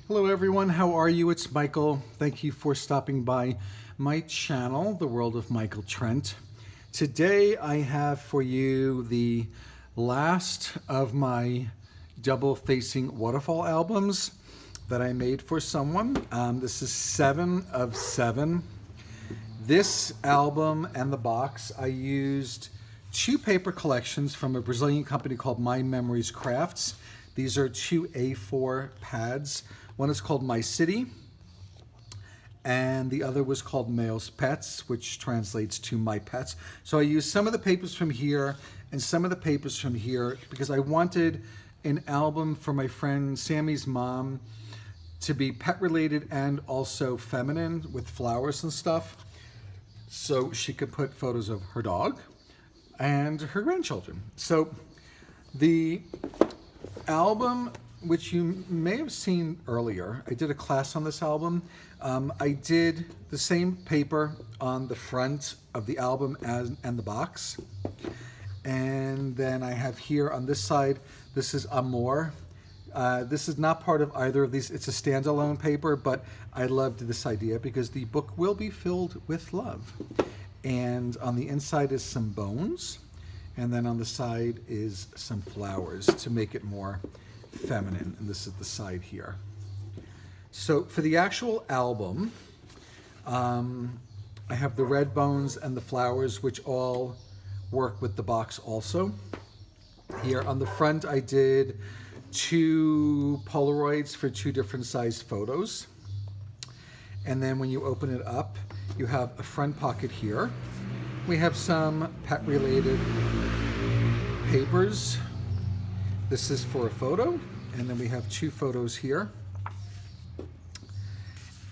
Hello everyone, how are you? It's Michael. Thank you for stopping by my channel, The World of Michael Trent. Today I have for you the last of my Double Facing Waterfall albums that I made for someone. This is 7 of 7. This album and the box, I used 2 paper collections from a Brazilian company called MyMemories Crafts. These are 2 A4 pads. One is called My City, and the other was called Meus Pets, which translates to My Pets. So I used some of the papers from here and some of the papers from here because I wanted an album for my friend Sammy's mom to be pet related and also feminine with flowers and stuff, so she could put photos of her dog and her grandchildren. So the album, which you may have seen earlier, I did a class on this album. I did the same paper on the front of the album and the box. And then I have here on this side, this is Amor. This is not part of either of these. It's a standalone paper, but I loved this idea because the book will be filled with love. And on the inside is some bones. And then on the side is some flowers to make it more feminine. And this is the side here. So for the actual album, I have the red bones and the flowers, which all work with the box also. Here on the front, I did 2 Polaroids for 2 different sized photos. And then when you open it up, you have a front pocket here. We have some pet related papers. This is for a photo, and then we have 2 photos here.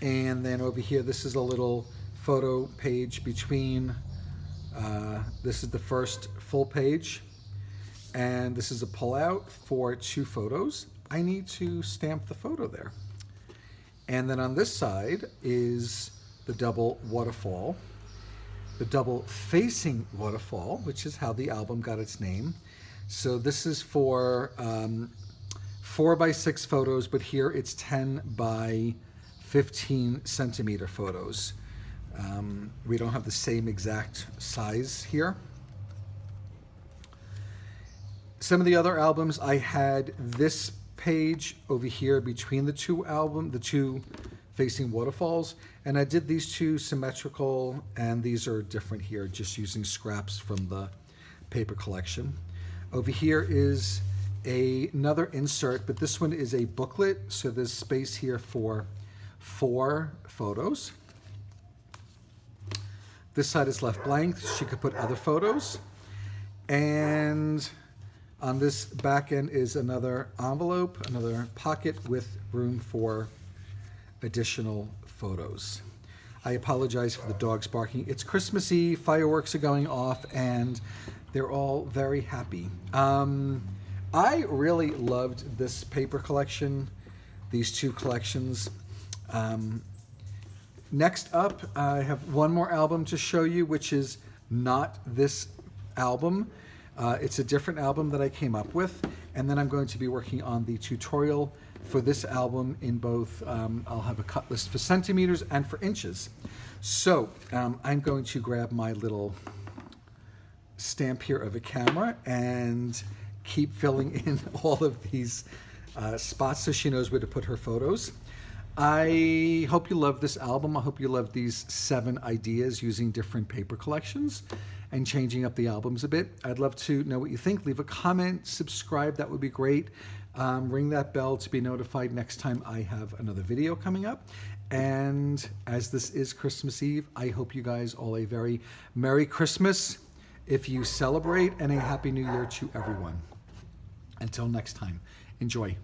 And then over here, this is a little photo page between, this is the first full page, and this is a pullout for 2 photos. I need to stamp the photo there. And then on this side is the double waterfall, the double facing waterfall, which is how the album got its name. So this is for 4 by 6 photos, but here it's 10 by 15 centimeter photos. We don't have the same exact size here. Some of the other albums, I had this page over here between the 2 facing waterfalls, and I did these 2 symmetrical, and these are different here, just using scraps from the paper collection. Over here is another insert, but this one is a booklet, so there's space here for 4 photos. This side is left blank. She could put other photos. And on this back end is another envelope, another pocket with room for additional photos. I apologize for the dogs barking. It's Christmas Eve, fireworks are going off, and they're all very happy. I really loved this paper collection, these 2 collections. Next up, I have one more album to show you, which is not this album. It's a different album that I came up with, and then I'm going to be working on the tutorial for this album in both, I'll have a cut list for centimeters and for inches. So I'm going to grab my little stamp here of a camera and keep filling in all of these spots so she knows where to put her photos. I hope you love this album. I hope you love these 7 ideas using different paper collections and changing up the albums a bit. I'd love to know what you think. Leave a comment, subscribe, that would be great. Ring that bell to be notified next time I have another video coming up. And as this is Christmas Eve, I hope you guys all a very Merry Christmas if you celebrate, and a Happy New Year to everyone. Until next time, enjoy.